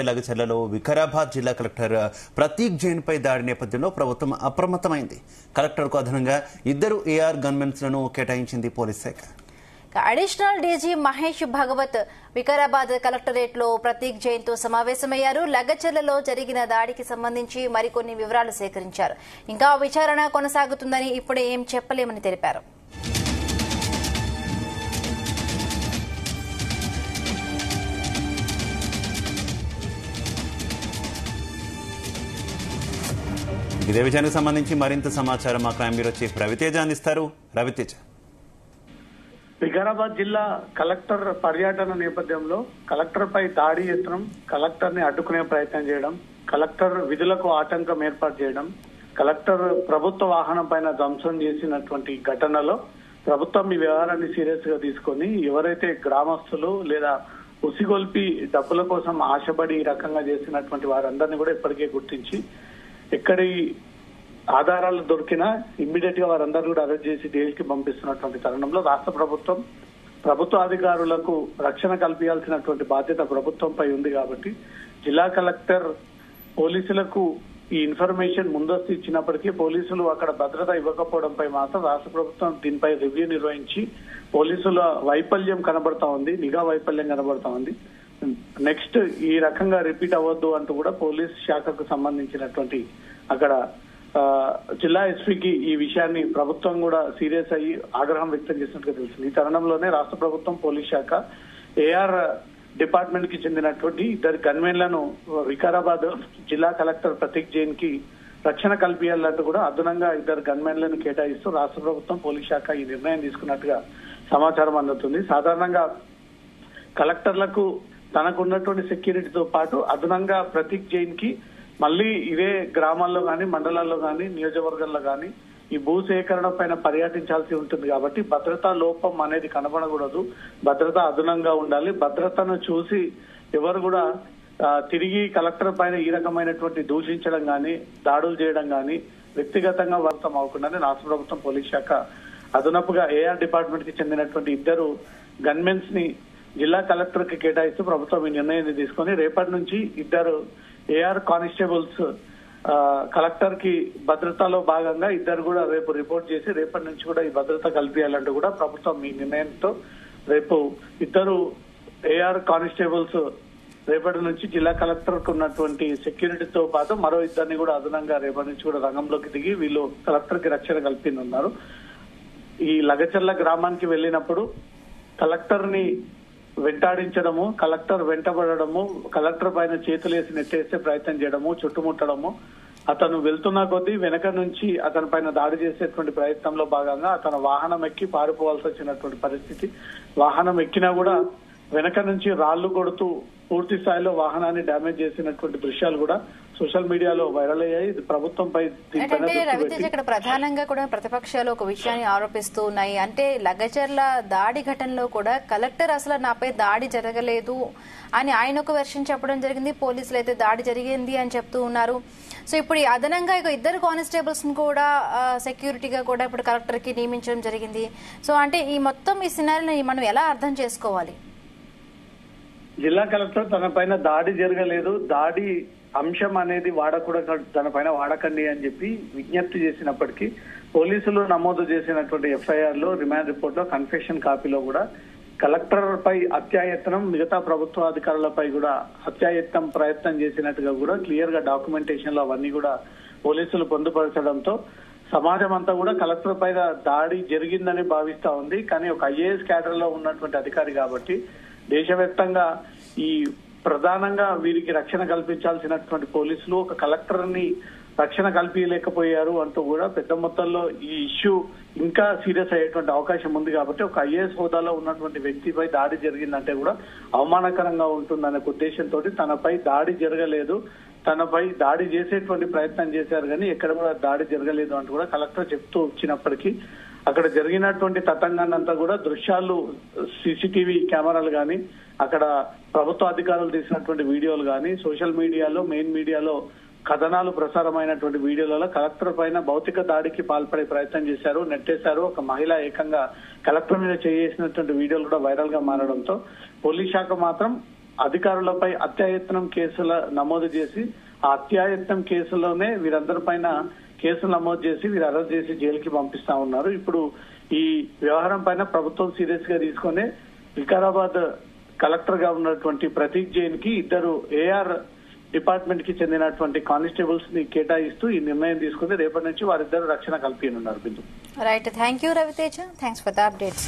లగచర్లలో వికారాబాద్ జిల్లా కలెక్టర్ ప్రతీక్ జైన్ పై దాడి నేపథ్యంలో ప్రభుత్వం అప్రమత్తమైంది. కలెక్టర్కు అదనంగా 2 AR గన్మెన్స్ లను కేటాయించింది పోలీస్ శాఖ. Additional DG Mahesh Bhagwat Vikarabad collectorate లో ప్రతీక్ జైన్ తో సమావేశమయ్యారు. లగచర్లలో జరిగిన దాడికి సంబంధించి మరికొన్ని వివరాలు సేకరించారు. ఇంకా విచారణ కొనసాగుతుందని ఇప్పుడే ఏం చెప్పలేమని తెలిపారు. ఇదే విషయానికి సంబంధించి మరింత సమాచారం మా క్రైమ్ బ్యూరో చీఫ్ రవితేజ అందిస్తారు. రవితేజ, వికారాబాద్ జిల్లా కలెక్టర్ పర్యటన నేపథ్యంలో కలెక్టర్ పై దాడి యత్నం, కలెక్టర్ ని అడ్డుకునే ప్రయత్నం చేయడం, కలెక్టర్ విధులకు ఆటంకం ఏర్పాటు చేయడం, కలెక్టర్ ప్రభుత్వ వాహనం పైన ధ్వంసం చేసినటువంటి ఘటనలో ప్రభుత్వం ఈ వ్యవహారాన్ని సీరియస్ గా తీసుకొని ఎవరైతే గ్రామస్తులు లేదా ఉసిగొల్పి డబ్బుల కోసం ఆశపడి ఈ రకంగా చేసినటువంటి వారందరినీ కూడా ఇప్పటికే గుర్తించి ఎక్కడి ఆధారాలు దొరికినా ఇమ్మీడియట్ గా వారందరూ కూడా అరెస్ట్ చేసి జైలుకి పంపిస్తున్నటువంటి తరుణంలో రాష్ట్ర ప్రభుత్వం ప్రభుత్వ అధికారులకు రక్షణ కల్పించాల్సినటువంటి బాధ్యత ప్రభుత్వంపై ఉంది. కాబట్టి జిల్లా కలెక్టర్ పోలీసులకు ఈ ఇన్ఫర్మేషన్ ముందస్తు ఇచ్చినప్పటికీ పోలీసులు అక్కడ భద్రత ఇవ్వకపోవడంపై మాత్రం రాష్ట్ర ప్రభుత్వం దీనిపై రివ్యూ నిర్వహించి పోలీసుల వైఫల్యం కనబడతా ఉంది, నిఘా వైఫల్యం కనబడతా ఉంది. నెక్స్ట్ ఈ రకంగా రిపీట్ అవ్వద్దు అంటూ కూడా పోలీస్ శాఖకు సంబంధించినటువంటి అక్కడ జిల్లా ఎస్పీకి ఈ విషయాన్ని ప్రభుత్వం కూడా సీరియస్ అయ్యి ఆగ్రహం వ్యక్తం చేసినట్టుగా తెలిసింది. ఈ తరుణంలోనే రాష్ట్ర ప్రభుత్వం పోలీస్ శాఖ AR డిపార్ట్మెంట్ కి చెందినటువంటి 2 గన్మెన్లను వికారాబాద్ జిల్లా కలెక్టర్ ప్రతీక్ జైన్ కి రక్షణ కల్పించాలంటూ కూడా అదనంగా 2 గన్మెన్లను కేటాయిస్తూ రాష్ట్ర ప్రభుత్వం పోలీస్ శాఖ ఈ నిర్ణయం తీసుకున్నట్టుగా సమాచారం అందుతుంది. సాధారణంగా కలెక్టర్లకు తనకున్నటువంటి సెక్యూరిటీతో పాటు అదనంగా ప్రతీక్ జైన్ కి మళ్ళీ ఇదే గ్రామాల్లో గాని, మండలాల్లో గాని, నియోజకవర్గంలో గాని ఈ భూ సేకరణ పైన పర్యటించాల్సి ఉంటుంది. కాబట్టి భద్రతా లోపం అనేది కనబడకూడదు, భద్రత అదనంగా ఉండాలి. భద్రతను చూసి ఎవరు కూడా తిరిగి కలెక్టర్ పైన ఈ రకమైనటువంటి దూషించడం గాని, దాడులు చేయడం గాని వ్యక్తిగతంగా వర్తం అవ్వకుండానే రాష్ట్ర ప్రభుత్వం పోలీస్ శాఖ అదనపుగా AR డిపార్ట్మెంట్ కి చెందినటువంటి 2 గన్మెన్స్ ని జిల్లా కలెక్టర్ కి కేటాయిస్తూ ప్రభుత్వం ఈ నిర్ణయాన్ని తీసుకొని రేపటి నుంచి 2 AR కానిస్టేబుల్స్ కలెక్టర్ కి భద్రతలో భాగంగా 2 కూడా రేపు రిపోర్ట్ చేసి రేపటి నుంచి కూడా ఈ భద్రత కల్పించాలంటూ కూడా ప్రభుత్వం ఈ నిర్ణయంతో రేపు 2 AR కానిస్టేబుల్స్ రేపటి నుంచి జిల్లా కలెక్టర్ కు ఉన్నటువంటి సెక్యూరిటీతో పాటు మరో 2 కూడా అదనంగా రేపటి నుంచి కూడా రంగంలోకి దిగి వీళ్ళు కలెక్టర్ కి రక్షణ కల్పించనున్నారు. ఈ లగచర్ల గ్రామానికి వెళ్ళినప్పుడు కలెక్టర్ ని వెంటాడించడము, కలెక్టర్ వెంటబడము, కలెక్టర్ పైన చేతులేసి నెట్టేసే ప్రయత్నం చేయడము, చుట్టుముట్టడము, అతను వెళ్తున్న కొద్దీ వెనక నుంచి అతని పైన దాడి చేసేటువంటి ప్రయత్నంలో భాగంగా అతను వాహనం ఎక్కి పారిపోవాల్సి వచ్చినటువంటి పరిస్థితి. వాహనం ఎక్కినా కూడా వెనక నుంచి రాళ్లు కొడుతూ పూర్తి స్థాయిలో వాహనాన్ని డ్యామేజ్ చేసినటువంటి దృశ్యాలు కూడా సోషల్ మీడియాలో వైరల్ అయ్యాయి. ప్రభుత్వంపై రవితేజ ఇక్కడ ప్రధానంగా కూడా ప్రతిపక్షాలు ఒక విషయాన్ని ఆరోపిస్తూ ఉన్నాయి. అంటే లగచర్ల దాడి ఘటనలో కూడా కలెక్టర్ అసలు నాపై దాడి జరగలేదు అని ఆయన ఒక వెర్షన్ చెప్పడం జరిగింది, పోలీసులు అయితే దాడి జరిగింది అని చెప్తూ ఉన్నారు. సో ఇప్పుడు అదనంగా 2 కానిస్టేబుల్స్ కూడా సెక్యూరిటీగా కూడా ఇప్పుడు కలెక్టర్ కి నియమించడం జరిగింది. సో అంటే ఈ మొత్తం ఈ సినారీని మనం ఎలా అర్థం చేసుకోవాలి? జిల్లా కలెక్టర్ తన పైన దాడి జరగలేదు, దాడి అంశం అనేది వాడకూడదు, తన పైన వాడకండి అని చెప్పి విజ్ఞప్తి చేసినప్పటికీ పోలీసులు నమోదు చేసినటువంటి FIR లో, రిమాండ్ రిపోర్ట్ లో, కన్ఫెషన్ కాపీలో కూడా కలెక్టర్ పై హత్యాయత్నం, మిగతా ప్రభుత్వ అధికారులపై కూడా హత్యాయత్నం ప్రయత్నం చేసినట్టుగా కూడా క్లియర్ గా డాక్యుమెంటేషన్ లో అవన్నీ కూడా పోలీసులు పొందుపరచడంతో సమాజం అంతా కూడా కలెక్టర్ పైన దాడి జరిగిందని భావిస్తా ఉంది. కానీ ఒక IAS క్యాడర్ లో ఉన్నటువంటి అధికారి కాబట్టి దేశవ్యాప్తంగా ఈ ప్రధానంగా వీరికి రక్షణ కల్పించాల్సినటువంటి పోలీసులు ఒక కలెక్టర్ ని రక్షణ కల్పించలేకపోయారు అంటూ కూడా పెద్ద మొత్తంలో ఈ ఇష్యూ ఇంకా సీరియస్ అయ్యేటువంటి అవకాశం ఉంది. కాబట్టి ఒక IAS హోదాలో ఉన్నటువంటి వ్యక్తిపై దాడి జరిగిందంటే కూడా అవమానకరంగా ఉంటుందనే ఉద్దేశంతో తనపై దాడి జరగలేదు, తనపై దాడి చేసేటువంటి ప్రయత్నం చేశారు కానీ ఎక్కడ కూడా దాడి జరగలేదు అంటూ కూడా కలెక్టర్ చెప్తూ వచ్చినప్పటికీ అక్కడ జరిగినటువంటి తతంగాన్నంతా కూడా దృశ్యాలు, CCTV కెమెరాలు గాని, అక్కడ ప్రభుత్వ అధికారులు తీసినటువంటి వీడియోలు గాని, సోషల్ మీడియాలో, మెయిన్ మీడియాలో కథనాలు ప్రసారమైనటువంటి వీడియోలలో కలెక్టర్ పైన భౌతిక దాడికి పాల్పడే ప్రయత్నం చేశారు, నెట్టేశారు. ఒక మహిళ ఏకంగా కలెక్టర్ మీద చేసినటువంటి వీడియోలు కూడా వైరల్ గా మారడంతో పోలీస్ శాఖ మాత్రం అధికారులపై అత్యాయత్నం కేసుల నమోదు చేసి ఆ అత్యాయత్నం కేసులోనే వీరందరి పైన కేసులు నమోదు చేసి వీరు అరెస్ట్ చేసి జైలుకి పంపిస్తా ఉన్నారు. ఇప్పుడు ఈ వ్యవహారం పైన ప్రభుత్వం సీరియస్ గా తీసుకుని వికారాబాద్ కలెక్టర్ గా ఉన్నటువంటి ప్రతీక్ జైన్ కి 2 ఏఆర్ డిపార్ట్మెంట్ కి చెందినటువంటి కానిస్టేబుల్స్ ని కేటాయిస్తూ ఈ నిర్ణయం తీసుకుని రేపటి నుంచి వారిద్దరు రక్షణ కల్పించనున్నారు. Bindu right, thank you Ravi Teja, thanks for the updates.